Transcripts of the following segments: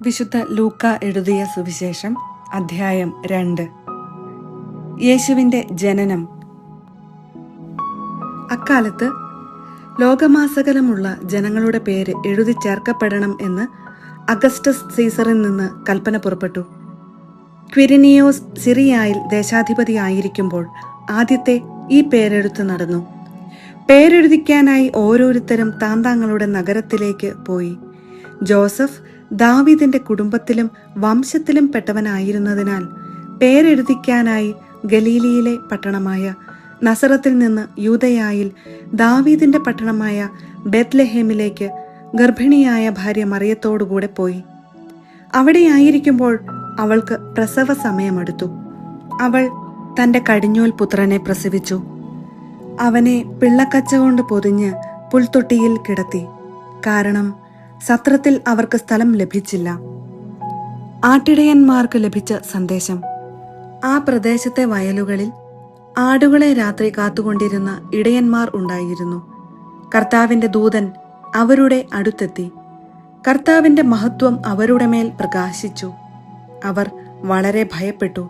വിശുദ്ധ ലൂക്ക എഴുതിയ സുവിശേഷം അധ്യായം 2. യേശുവിന്റെ ജനനം. അക്കാലത്ത് ലോകമാസകലമുള്ള ജനങ്ങളുടെ പേര് എഴുതി ചേർക്കപ്പെടണം എന്ന് അഗസ്റ്റസ് സീസറിൽ നിന്ന് കൽപ്പന പുറപ്പെട്ടു. ക്വിരിനിയോസ് സിറിയായിൽ ദേശാധിപതി ആയിരിക്കുമ്പോൾ ആദ്യത്തെ ഈ പേരെഴുത്ത് നടന്നു. പേരെഴുതിക്കാനായി ഓരോരുത്തരും താന്താങ്ങളുടെ നഗരത്തിലേക്ക് പോയി. ജോസഫ് ദാവീദിന്റെ കുടുംബത്തിലും വംശത്തിലും പെട്ടവനായിരുന്നതിനാൽ പേരെഴുതിക്കാനായി ഗലീലിയിലെ പട്ടണമായ നസറത്തിൽ നിന്ന് യൂദയായിൽ ദാവീദിന്റെ പട്ടണമായ ബെത്ലഹേമിലേക്ക് ഗർഭിണിയായ ഭാര്യ മറിയത്തോടുകൂടെ പോയി. അവിടെയായിരിക്കുമ്പോൾ അവൾക്ക് പ്രസവ സമയമെടുത്തു. അവൾ തന്റെ കടിഞ്ഞൂൽ പുത്രനെ പ്രസവിച്ചു. അവനെ പിള്ളക്കച്ച കൊണ്ട് പൊതിഞ്ഞ് പുൽത്തൊട്ടിയിൽ കിടത്തി. കാരണം സത്രത്തിൽ അവർക്ക് സ്ഥലം ലഭിച്ചില്ല. ആട്ടിടയന്മാർക്ക് ലഭിച്ച സന്ദേശം. ആ പ്രദേശത്തെ വയലുകളിൽ ആടുകളെ രാത്രി കാത്തുകൊണ്ടിരുന്ന ഇടയന്മാർ ഉണ്ടായിരുന്നു. കർത്താവിന്റെ ദൂതൻ അവരുടെ അടുത്തെത്തി. കർത്താവിന്റെ മഹത്വം അവരുടെ മേൽ പ്രകാശിച്ചു. അവർ വളരെ ഭയപ്പെട്ടു.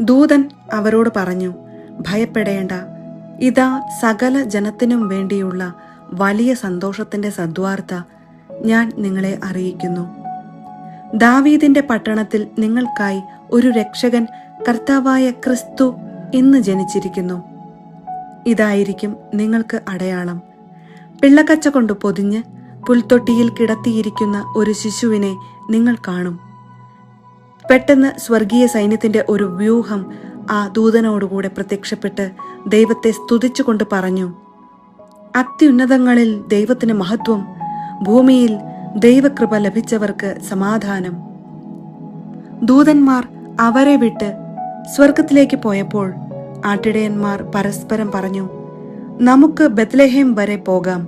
ദൂതൻ അവരോട് പറഞ്ഞു, ഭയപ്പെടേണ്ട, ഇതാ സകല ജനത്തിനും വേണ്ടിയുള്ള വലിയ സന്തോഷത്തിന്റെ സദ്വാർത്ത ഞാൻ നിങ്ങളെ അറിയിക്കുന്നു. ദാവീദിന്റെ പട്ടണത്തിൽ നിങ്ങൾക്കായി ഒരു രക്ഷകൻ, കർത്താവായ ക്രിസ്തു ഇന്ന് ജനിച്ചിരിക്കുന്നു. ഇതായിരിക്കും നിങ്ങൾക്ക് അടയാളം. പിള്ളക്കച്ച കൊണ്ട് പൊതിഞ്ഞ് പുൽത്തൊട്ടിയിൽ കിടത്തിയിരിക്കുന്ന ഒരു ശിശുവിനെ നിങ്ങൾ കാണും. പെട്ടെന്ന് സ്വർഗീയ സൈന്യത്തിന്റെ ഒരു വ്യൂഹം ആ ദൂതനോടുകൂടെ പ്രത്യക്ഷപ്പെട്ട് ദൈവത്തെ സ്തുതിച്ചുകൊണ്ട് പറഞ്ഞു, അത്യുന്നതങ്ങളിൽ ദൈവത്തിന് മഹത്വം, ഭൂമിയിൽ ദൈവകൃപ ലഭിച്ചവർക്ക് സമാധാനം. ദൂതന്മാർ അവരെ വിട്ട് സ്വർഗത്തിലേക്ക് പോയപ്പോൾ ആട്ടിടയന്മാർ പരസ്പരം പറഞ്ഞു, നമുക്ക് ബെത്ലഹേം വരെ പോകാം.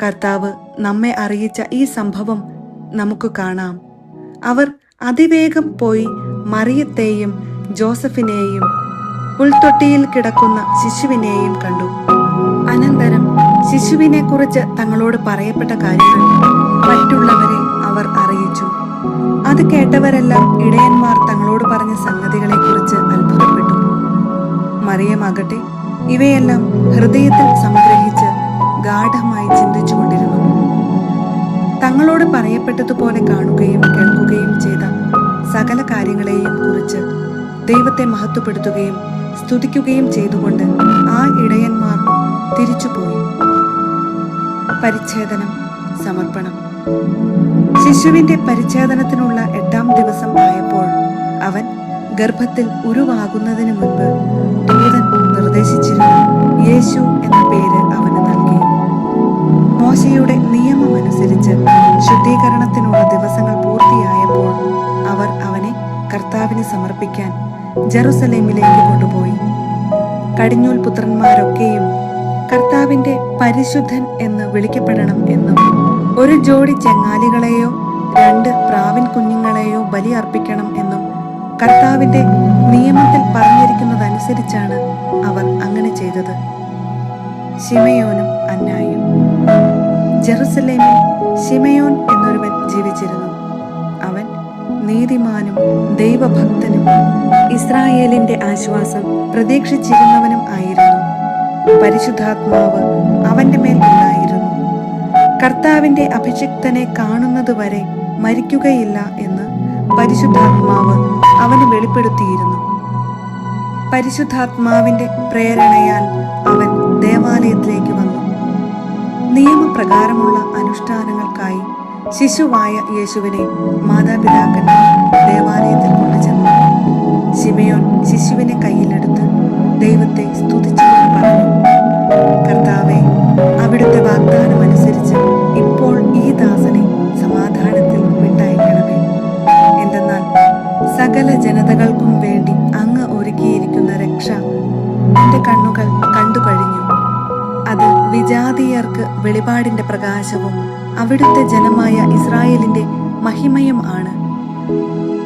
കർത്താവ് നമ്മെ അറിയിച്ച ഈ സംഭവം നമുക്ക് കാണാം. അവർ അതിവേഗം പോയി മറിയത്തെയും ജോസഫിനെയും പുൽത്തൊട്ടിയിൽ കിടക്കുന്ന ശിശുവിനെയും കണ്ടു. അനന്തരം ശിശുവിനെ കുറിച്ച് തങ്ങളോട് പറയപ്പെട്ട കാര്യങ്ങൾ മറ്റുള്ളവരെ അവർ അറിയിച്ചു. അത് കേട്ടവരെല്ലാം ഇടയന്മാർ തങ്ങളോട് പറഞ്ഞ സംഗതികളെ കുറിച്ച് അത്ഭുതപ്പെട്ടു. മറിയമാകട്ടെ ഇവയെല്ലാം ഹൃദയത്തിൽ സംഗ്രഹിച്ച് ഗാഢമായി ചിന്തിച്ചുകൊണ്ടിരുന്നു. തങ്ങളോട് പറയപ്പെട്ടതുപോലെ കാണുകയും കേൾക്കുകയും ചെയ്ത സകല കാര്യങ്ങളെയും കുറിച്ച് ദൈവത്തെ മഹത്വപ്പെടുത്തുകയും സ്തുതിക്കുകയും ചെയ്തുകൊണ്ട് ആ ഇടയന്മാർ തിരിച്ചുപോയി. പരിച്ഛേദനം, സമർപ്പണം. ശിശുവിന്റെ പരിച്ഛേദനത്തിനുള്ള 8-ാം ദിവസം ആയപ്പോൾ അവൻ ഗർഭത്തിൽ ഉരുവാകുന്നതിന് മുൻപ് ദൂതൻ നിർദ്ദേശിച്ചിരുന്ന യേശു എന്ന പേര് അവന് നൽകി. മോശയുടെ നിയമമനുസരിച്ച് ശുദ്ധീകരണത്തിനുള്ള ദിവസങ്ങൾ പൂർത്തിയായപ്പോൾ അവർ അവനെ കർത്താവിന് സമർപ്പിക്കാൻ ജെറുസലേമിലേക്ക് കൊണ്ടുപോയി. കടിഞ്ഞൂൽ പുത്രന്മാരൊക്കെയും കർത്താവിന്റെ പരിശുദ്ധൻ എന്ന് വിളിക്കപ്പെടണം എന്നും ഒരു ജോഡി ചെങ്ങാലികളെയോ 2 പ്രാവിൻ കുഞ്ഞുങ്ങളെയോ ബലി അർപ്പിക്കണം എന്നും കർത്താവിന്റെ നിയമത്തിൽ പറഞ്ഞിരിക്കുന്നതനുസരിച്ചാണ് അവർ അങ്ങനെ ചെയ്തത്. ശിമയോനും അന്നായും. ജെറുസലേമിൽ ശിമയോൻ എന്നൊരുവൻ ജീവിച്ചിരുന്നു. അവൻ നീതിമാനും ദൈവഭക്തനും ഇസ്രായേലിന്റെ ആശ്വാസം പ്രതീക്ഷിച്ചിരുന്നവനും ആയിരുന്നു. പരിശുദ്ധാത്മാവ് അവന്റെ മേൽ ഉണ്ടായിരുന്നു. കർത്താവിന്റെ അഭിഷിക്തനെ കാണുന്നതുവരെ മരിക്കുകയില്ല എന്ന് പരിശുദ്ധാത്മാവ് അവന് വെളിപ്പെടുത്തിയിരുന്നു. പരിശുദ്ധാത്മാവിന്റെ പ്രേരണയാൽ അവൻ ദേവാലയത്തിലേക്ക് വന്നു. നിയമപ്രകാരമുള്ള അനുഷ്ഠാനങ്ങൾക്കായി ശിശുവായ യേശുവിനെ മാതാപിതാക്കന്മാർ ദേവാലയത്തിൽ കൊണ്ടുചെന്നു. ശിമയോൻ ശിശുവിനെ കയ്യിലെടുത്ത് ദൈവത്തെ സ്തുതിച്ചുകൊണ്ട് പറഞ്ഞു, കർത്താവേ, അവിടുത്തെ വാഗ്ദാനം അനുസരിച്ച് ഇപ്പോൾ ഈ ദാസനെ സമാധാനത്തിൽ വിട്ടയക്കണമേ. എന്തെന്നാൽ സകല ജനതകൾക്കും വേണ്ടി അങ്ങ് ഒരുക്കിയിരിക്കുന്ന രക്ഷ എന്റെ കണ്ണുകൾ കണ്ടു കഴിഞ്ഞു. അത് വിജാതീയർക്ക് വെളിപാടിന്റെ പ്രകാശവും അവിടുത്തെ ജനമായ ഇസ്രായേലിന്റെ മഹിമയും ആണ്.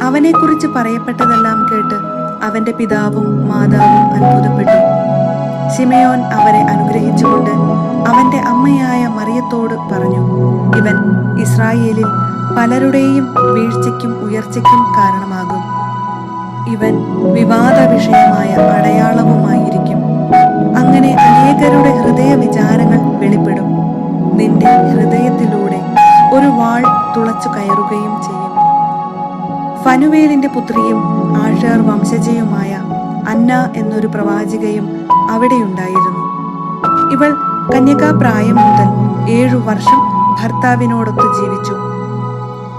അവനെക്കുറിച്ച് പറയപ്പെട്ടതെല്ലാം കേട്ട് അവന്റെ പിതാവും മാതാവും അത്ഭുതപ്പെട്ടു. ശിമയോൻ അവരെ അനുഗ്രഹിച്ചുകൊണ്ട് അവന്റെ അമ്മയായ മറിയത്തോട് പറഞ്ഞു, ഇവൻ ഇസ്രായേലിൽ പലരുടെയും വീഴ്ചയ്ക്കും ഉയർച്ചയ്ക്കും കാരണമാകും. ഇവൻ വിവാദ വിഷയമായ അടയാളവുമായിരിക്കും. അങ്ങനെ അനേകരുടെ ഹൃദയ വിചാരങ്ങൾ വെളിപ്പെടും. നിന്റെ ഹൃദയത്തിലൂടെ ഒരു വാൾ തുളച്ചു കയറുകയും ചെയ്യും. ഫനുവേലിന്റെ പുത്രിയും ആഷേർ വംശജയുമായ അന്ന എന്നൊരു പ്രവാചികയും അവിടെയുണ്ടായിരുന്നു. ഇവൾ കന്യകാപ്രായം മുതൽ 7 വർഷം ഭർത്താവിനോടൊത്ത് ജീവിച്ചു.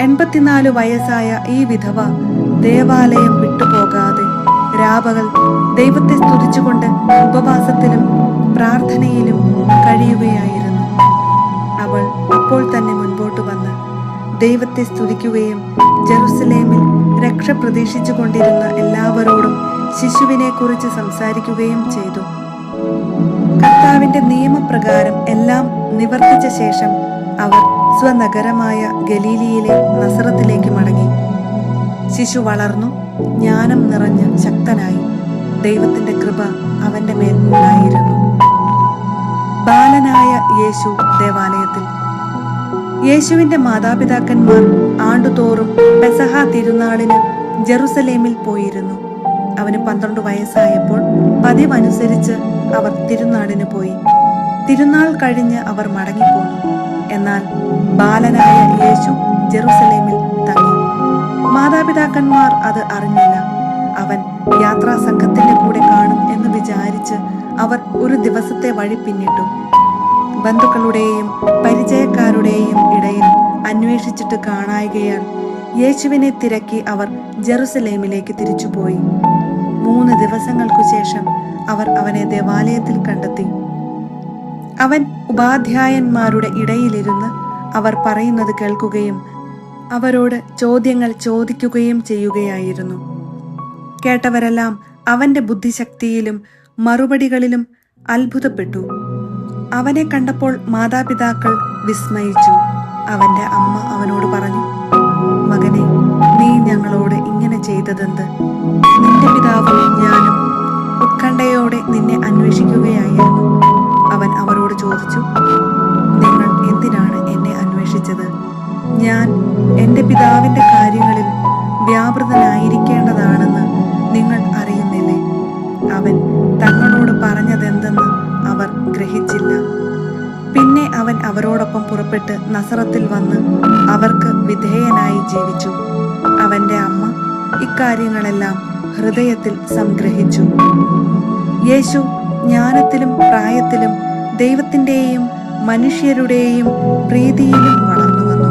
84 വയസ്സായ ഈ വിധവ ദേവാലയം വിട്ടുപോകാതെ രാപകൽ ദൈവത്തെ സ്തുതിച്ചുകൊണ്ട് ഉപവാസത്തിലും പ്രാർത്ഥനയിലും കഴിയുകയായിരുന്നു. അവൾ അപ്പോൾ തന്നെ മുൻപോട്ട് വന്ന് ദൈവത്തെ സ്തുതിക്കുകയും ജെറുസലേമിൽ രക്ഷ പ്രതീക്ഷിച്ചു കൊണ്ടിരുന്ന എല്ലാവരോടും ശിശുവിനെ കുറിച്ച് സംസാരിക്കുകയും ചെയ്തു. കർത്താവിന്റെ നിയമപ്രകാരം എല്ലാം നിവർത്തിച്ച ശേഷം അവർ സ്വനഗരമായ ഗലീലിയിലെ നസറത്തിലേക്ക് മടങ്ങി. ശിശു വളർന്നു ജ്ഞാനം നിറഞ്ഞ് ശക്തനായി. ദൈവത്തിന്റെ കൃപ അവന്റെ മേൽ ഉണ്ടായിരുന്നു. ബാലനായ യേശു ദേവാലയത്തിൽ. യേശുവിന്റെ മാതാപിതാക്കന്മാർ ആണ്ടുതോറും പെസഹ തിരുനാളിന് ജെറുസലേമിൽ പോയിരുന്നു. അവന് 12 വയസ്സായപ്പോൾ പതിവനുസരിച്ച് അവർ തിരുനാളിന് പോയി. തിരുനാൾ കഴിഞ്ഞ് അവർ മടങ്ങിപ്പോന്നു. എന്നാൽ ബാലനായ യേശു ജെറുസലേമിൽ തങ്ങി. മാതാപിതാക്കന്മാർ അത് അറിഞ്ഞില്ല. അവൻ യാത്രാസംഘത്തിന്റെ കൂടെ കാണും എന്ന് വിചാരിച്ച് അവർ ഒരു ദിവസത്തെ വഴി പിന്നിട്ടു. ബന്ധുക്കളുടെയും പരിചയക്കാരുടെയും ഇടയിൽ അന്വേഷിച്ചിട്ട് കാണായികയാൽ യേശുവിനെ തിരക്കി അവർ ജെറുസലേമിലേക്ക് തിരിച്ചുപോയി. 3 ദിവസങ്ങൾക്കു ശേഷം അവർ അവനെ ദേവാലയത്തിൽ കണ്ടെത്തി. അവൻ ഉപാധ്യായന്മാരുടെ ഇടയിലിരുന്ന് അവർ പറയുന്നത് കേൾക്കുകയും അവരോട് ചോദ്യങ്ങൾ ചോദിക്കുകയും ചെയ്യുകയായിരുന്നു. കേട്ടവരെല്ലാം അവന്റെ ബുദ്ധിശക്തിയിലും മറുപടികളിലും അത്ഭുതപ്പെട്ടു. അവനെ കണ്ടപ്പോൾ മാതാപിതാക്കൾ വിസ്മയിച്ചു. അവന്റെ അമ്മ അവനോട് പറഞ്ഞു, മകനെ, നീ ഞങ്ങളോട് ഇങ്ങനെ ചെയ്തതെന്ത്? നിന്റെ പിതാവും ഞാനും ഉത്കണ്ഠയോടെ നിന്നെ അന്വേഷിക്കുകയായിരുന്നു. അവൻ അവരോട് ചോദിച്ചു, നിങ്ങൾ എന്തിനാണ് എന്നെ അന്വേഷിച്ചത്? ഞാൻ എൻ്റെ പിതാവിൻ്റെ കാര്യങ്ങളിൽ വ്യാപൃതനായിരിക്കേണ്ടതാണെന്ന് നിങ്ങൾ അറിയുന്നില്ലേ? അവൻ തങ്ങളോട് പറഞ്ഞതെന്തെന്ന് അവർ ഗ്രഹിച്ചില്ല. പിന്നെ അവൻ അവരോടൊപ്പം പുറപ്പെട്ട് നസറത്തിൽ വന്ന് അവർക്ക് വിധേയനായി ജീവിച്ചു. അവന്റെ അമ്മ ഇക്കാര്യങ്ങളെല്ലാം ഹൃദയത്തിൽ സംഗ്രഹിച്ചു. യേശു ജ്ഞാനത്തിലും പ്രായത്തിലും ദൈവത്തിൻ്റെയും മനുഷ്യരുടെയും പ്രീതിയിലും വളർന്നു വന്നു.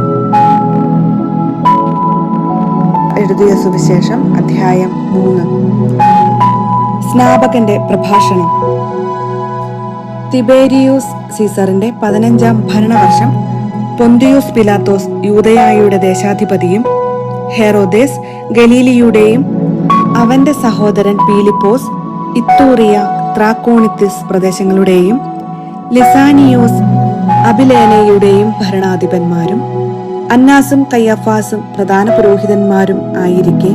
എഴുതിയ സുവിശേഷം അധ്യായം 3. സ്നാപകന്റെ പ്രഭാഷണം. തിബേരിയൂസ് സീസറിന്റെ 15-ാം ഭരണവർഷം പൊന്തിയൂസ് പിലാത്തോസ് യൂദയായുടെ ദേശാധിപതിയും ഹെറോദേസ് ഗലീലിയുടെയും അവന്റെ സഹോദരൻ പീലിപ്പോസ് ഇത്തൂറിയ ത്രാക്കോണിത്തിസ് പ്രദേശങ്ങളുടെയും ലിസാനിയോസ് അബിലേനയുടെയും ഭരണാധിപന്മാരും അന്നാസും കയ്യഫാസും പ്രധാന പുരോഹിതന്മാരും ആയിരിക്കെ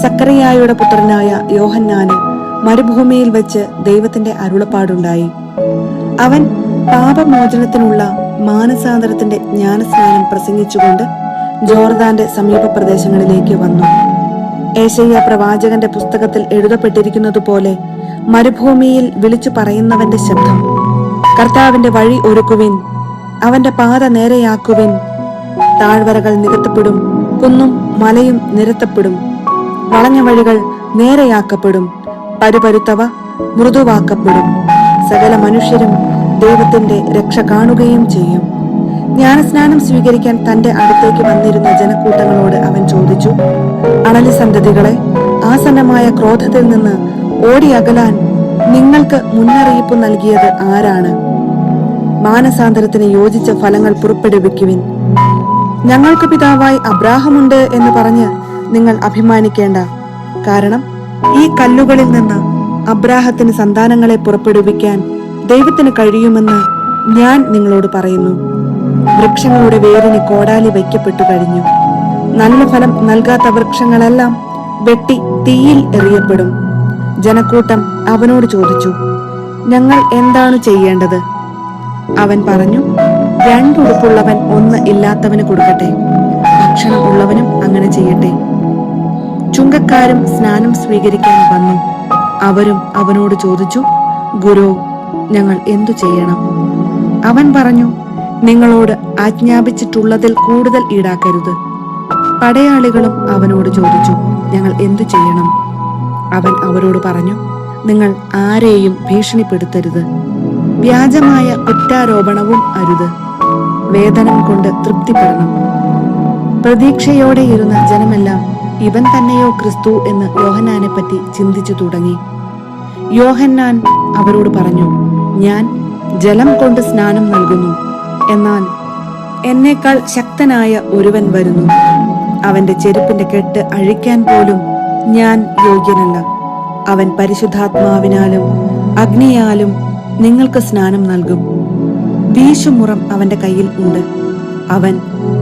സക്കറിയായുടെ പുത്രനായ യോഹന്നാന് മരുഭൂമിയിൽ വെച്ച് ദൈവത്തിന്റെ അരുളപ്പാടുണ്ടായി. അവൻ പാപമോചനത്തിനുള്ള മാനസാന്തരത്തിന്റെ ജ്ഞാനസ്നാനം പ്രസംഗിച്ചുകൊണ്ട് ജോർദാന്റെ സമീപ പ്രദേശങ്ങളിലേക്ക് വന്നു. ഏശയ്യാ പ്രവാചകന്റെ പുസ്തകത്തിൽ എഴുതപ്പെട്ടിരിക്കുന്നതുപോലെ മരുഭൂമിയിൽ വിളിച്ചു പറയുന്നവന്റെ ശബ്ദം, കർത്താവിന്റെ വഴി ഒരുക്കുവിൻ, അവന്റെ പാത നേരെയാക്കുവിൻ. താഴ്വരകൾ നികത്തപ്പെടും, കുന്നും മലയും നിരത്തപ്പെടും, വളഞ്ഞ വഴികൾ നേരെയാക്കപ്പെടും, പരുപരുത്തവ മൃദുവാക്കപ്പെടും. സകല മനുഷ്യരും ദൈവത്തിന്റെ രക്ഷ കാണുകയും ചെയ്യും. ജ്ഞാനസ്നാനം സ്വീകരിക്കാൻ തന്റെ അടുത്തേക്ക് വന്നിരുന്ന ജനക്കൂട്ടങ്ങളോട് അവൻ ചോദിച്ചു, അണലി സന്തതികളെ, ആസന്നമായ ക്രോധത്തിൽ നിന്ന് ഓടിയകലാൻ നിങ്ങൾക്ക് മുന്നറിയിപ്പ് നൽകിയത് ആരാണ്? മാനസാന്തരത്തിന് യോജിച്ച ഫലങ്ങൾ പുറപ്പെടുവിക്കുവിൻ. ഞങ്ങൾക്ക് പിതാവായി അബ്രാഹമുണ്ട് എന്ന് പറഞ്ഞ് നിങ്ങൾ അഭിമാനിക്കേണ്ട. കാരണം ഈ കല്ലുകളിൽ നിന്ന് അബ്രാഹത്തിന് സന്താനങ്ങളെ പുറപ്പെടുവിക്കാൻ ദൈവത്തിന് കഴിയുമെന്ന് ഞാൻ നിങ്ങളോട് പറയുന്നു. വൃക്ഷങ്ങളുടെ വേരിന് കോടാലി വയ്ക്കപ്പെട്ടു കഴിഞ്ഞു. നല്ല ഫലം നൽകാത്ത വൃക്ഷങ്ങളെല്ലാം വെട്ടി തീയിൽ എറിയപ്പെടും. ജനക്കൂട്ടം അവനോട് ചോദിച്ചു, ഞങ്ങൾ എന്താണ് ചെയ്യേണ്ടത്? അവൻ പറഞ്ഞു, 2 ഉടുപ്പുള്ളവൻ 1 ഇല്ലാത്തവന് കൊടുക്കട്ടെ, ലക്ഷണം ഉള്ളവനും അങ്ങനെ ചെയ്യട്ടെ. ചുങ്കക്കാരും സ്നാനം സ്വീകരിക്കാൻ വന്നു. അവരും അവനോട് ചോദിച്ചു, ഗുരു, ഞങ്ങൾ എന്തു ചെയ്യണം? അവൻ പറഞ്ഞു, നിങ്ങളോട് ആജ്ഞാപിച്ചിട്ടുള്ളതിൽ കൂടുതൽ ഈടാക്കരുത്. പടയാളികളും അവനോട് ചോദിച്ചു, ഞങ്ങൾ എന്തു ചെയ്യണം? അവൻ അവരോട് പറഞ്ഞു, നിങ്ങൾ ആരെയും ഭീഷണിപ്പെടുത്തരുത്. വ്യാജമായ കുറ്റാരോപണവും അരുത്. വേതനം കൊണ്ട് തൃപ്തിപ്പെടണം. പ്രതീക്ഷയോടെ ഇരുന്ന ജനമെല്ലാം ഇവൻ തന്നെയോ ക്രിസ്തു എന്ന് യോഹന്നാനെ പറ്റി ചിന്തിച്ചു തുടങ്ങി. യോഹന്നാൻ അവരോട് പറഞ്ഞു, ഞാൻ ജലം കൊണ്ട് സ്നാനം നൽകുന്നു. എന്നാൽ എന്നേക്കാൾ ശക്തനായ ഒരുവൻ വരുന്നു. അവന്റെ ചെരുപ്പിന്റെ കെട്ട് അഴിക്കാൻ പോലും ഞാൻ യോഗ്യനല്ല. അവൻ പരിശുദ്ധാത്മാവിനാലും അഗ്നിയാലും നിങ്ങൾക്ക് സ്നാനം നൽകും. വീശുമുറം അവന്റെ കയ്യിൽ ഉണ്ട്. അവൻ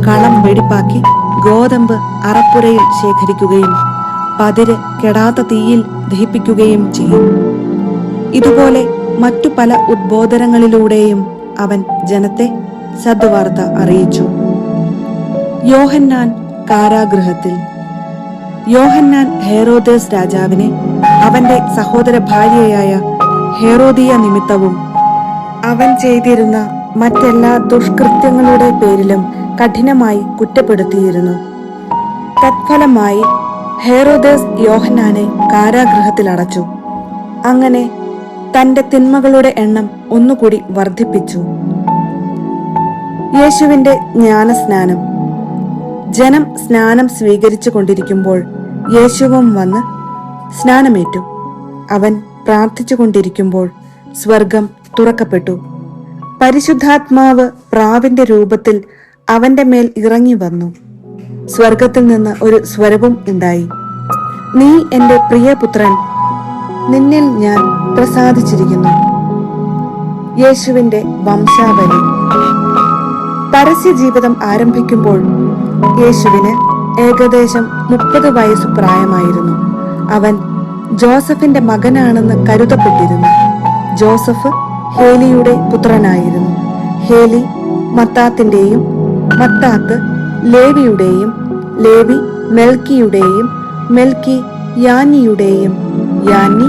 കളം വെടിപ്പാക്കി ഗോതമ്പ് അറപ്പുരയിൽ ശേഖരിക്കുകയും പതിര് കെടാത്ത തീയിൽ ദഹിപ്പിക്കുകയും ചെയ്യും. ഇതുപോലെ മറ്റു പല ഉദ്ബോധനങ്ങളിലൂടെയും അവൻ ജനത്തെ സദ്വാർത്ത അറിയിച്ചു. യോഹന്നാൻ കാരാഗൃഹത്തിൽ. യോഹന്നാൻ ഹെരോദേസ് രാജാവിനെ അവന്റെ സഹോദര ഭാര്യയായ ഹെരോദിയ നിമിത്തവും അവൻ ചെയ്തിരുന്ന മറ്റെല്ലാ ദുഷ്കൃത്യങ്ങളുടെ പേരിലും കഠിനമായി കുറ്റപ്പെടുത്തിയിരുന്നു. തത്ഫലമായി ഹെരോദേസ് യോഹന്നാനെ കാരാഗൃഹത്തിൽ അടച്ചു. അങ്ങനെ തന്റെ തിന്മകളുടെ എണ്ണം ഒന്നുകൂടി വർദ്ധിപ്പിച്ചു. യേശുവിന്റെ ജ്ഞാനസ്നാനം. ജനം സ്നാനം സ്വീകരിച്ചു കൊണ്ടിരിക്കുമ്പോൾ യേശുവും വന്ന് സ്നാനമേറ്റു. അവൻ പ്രാർത്ഥിച്ചു കൊണ്ടിരിക്കുമ്പോൾ സ്വർഗം തുറക്കപ്പെട്ടു. പരിശുദ്ധാത്മാവ് പ്രാവിന്റെ രൂപത്തിൽ അവന്റെ മേൽ ഇറങ്ങി വന്നു. സ്വർഗത്തിൽ നിന്ന് ഒരു സ്വരവും ഉണ്ടായി, നീ എന്റെ പ്രിയപുത്രൻ, നിന്നിൽ ഞാൻ പ്രസാദിച്ചിരിക്കുന്നു. യേശുവിന്റെ വംശാവലി. പരസ്യ ജീവിതം ആരംഭിക്കുമ്പോൾ യേശുവിന് ഏകദേശം 30 വയസ്സ് പ്രായമായിരുന്നു. അവൻ ജോസഫിന്റെ മകനാണെന്ന് കരുതപ്പെട്ടിരുന്നു. ജോസഫ് ഹേലിയുടെ പുത്രനായിരുന്നു. ഹേലി മത്താത്തിന്റെയും, മത്താത്ത് ലേവിയുടെയും, ലേവി മെൽക്കിയുടെയും, മെൽക്കി യാനിയുടെയും, യാനി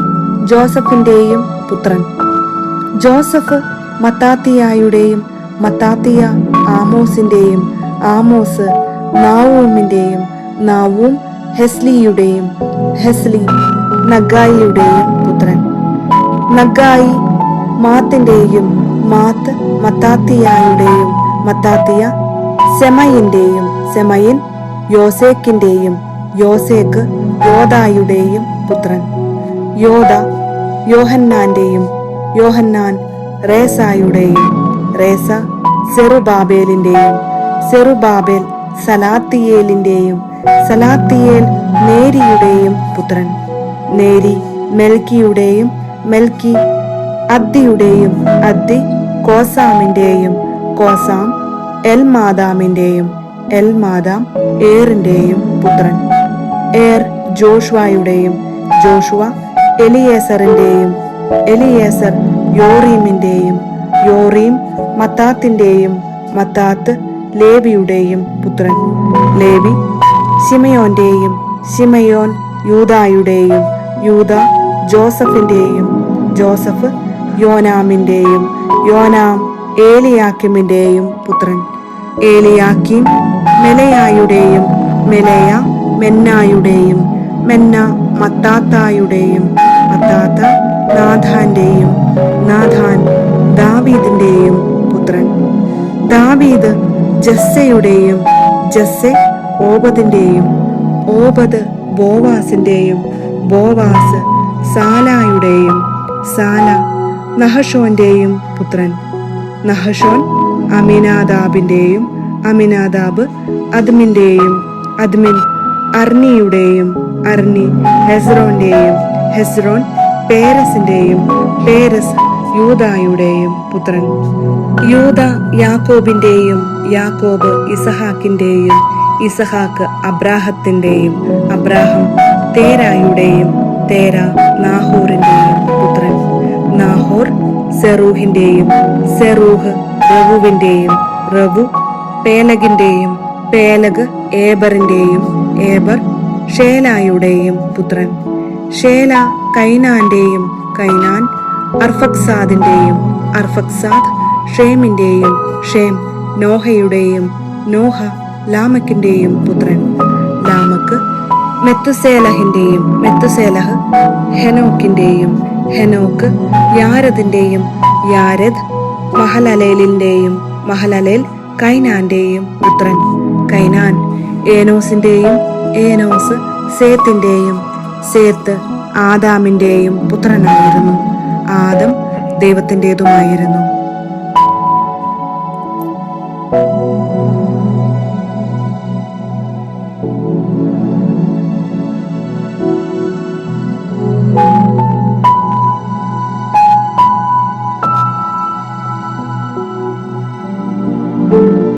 ജോസഫിന്റെയും പുത്രൻ. ജോസഫ് മത്താത്തിയായുടെയും, മത്താത്തിയ ആമോസിന്റെയും, ആമോസ് നാവൂമിന്റെയും, നാവൂം ഹെസ്ലിയുടെയും, ഹെസ്ലി നഗായിയുടെയും പുത്രൻ. നഗായി മാത്തിന്റെയും, മാത്ത് മത്താത്തിയായുടെയും, മത്താത്തിയ സെമയിന്റെയും, സെമയിൻ യോസേക്കിന്റെയും, യോസേക്ക് യോദായുടെയും പുത്രൻ. യോദ യോഹന്നാന്റെയും, യോഹന്നാൻ റേസായുടെയും, റേസ സെറുബാബേലിന്റെയും, സെറുബാബേൽ സലാത്തിയേലിന്റെയും, സലാത്തിയേൽ നേരിയുടെയും പുത്രൻ. നേരി മെൽക്കിയുടെയും, മെൽക്കി അദ്ദിയുടെയും, അദ്ദി കോസാമിന്റെയും, കോസാം എൽമാദാമിന്റെയും, എൽമാദാം ഏറിന്റെയും പുത്രൻ. ഏർ ജോഷുവയുടെയും, ജോഷുവ എലിയേസറിന്റെയും, എലിയേസർ യോറീമിന്റെയും, യോറീം മത്താത്തിന്റെയും, മത്താത്ത് ലേവിയുടെയും പുത്രൻ. ലേവി ശിമയോന്റെയും, ശിമയോൻ യൂദായുടെയും, യൂദ ജോസഫിന്റെയും, ജോസഫ് യോനാമിന്റെയും, യോനാം ഏലിയാക്കിമിന്റെയും പുത്രൻ. ഏലിയാക്കിം മെലയായുടെയും, മെലയ മെന്നായുടെയും, മെന്ന മത്താത്തായുടെയും, മത്താത്ത നാഥാന്റെയും, നാഥാൻ ദാവീദിന്റെയും പുത്രൻ. ദാവീദ് ജസ്സയുടെയും, ജസ്സെ ഓബദിന്റെയും, ഓബദ് ബോവാസിന്റെയും, ബോവാസ് സാലായുടെയും, സാല നഹഷോന്റെയും പുത്രൻ. നഹഷോൻ അമിനാദാബിന്റെയും, അമിനാദാബ് അദ്മിന്റെയും, അദ്മിൻ അർണിയുടെയും, അർണി ഹെസ്രോന്റെയും, ഹെസ്രോൻ പേരസിന്റെയും, പേരസ് യൂദായുടെയും പുത്രൻ. യൂദ യാക്കോബിന്റെയും, യാക്കോബ് ഇസഹാക്കിന്റെയും, ഇസഹാക്ക് അബ്രാഹത്തിന്റെയും, അബ്രാഹം തേരായുടെയും, തേര നാഹോറിന്റെയും പുത്രൻ. നാഹോർ സെറൂഹിന്റെയും, സെറൂഹ് റവുവിന്റെയും, റവു പേലഗിന്റെയും, പേലഗ് ഏബറിന്റെയും ഏബർ ഷേലായുടെയും പുത്രൻ. ഷേല കൈനാന്റെയും കൈനാൻ അർഫക്സാദിന്റെയും അർഫക്സാദ് ഷേമിന്റെയും ഷേം നോഹയുടെയും നോഹ ലാമക്കിന്റെയും പുത്രൻ. ലാമക്ക് മെത്തുസേലഹിന്റെയും മെത്തുസേലഹ് ഹെനോക്കിന്റെയും ഹെനോക്ക് യാരദിന്റെയും യാരദ് മഹലലേലിന്റെയും മഹലലേൽ കൈനാന്റെയും പുത്രൻ. കൈനാൻ ഏനോസിന്റെയും ഏനോസ് സേത്തിന്റെയും സേത്ത് ആദാമിന്റെയും പുത്രനായിരുന്നു. ആദം ദൈവത്തിൻ്റെതുമായിരുന്നു.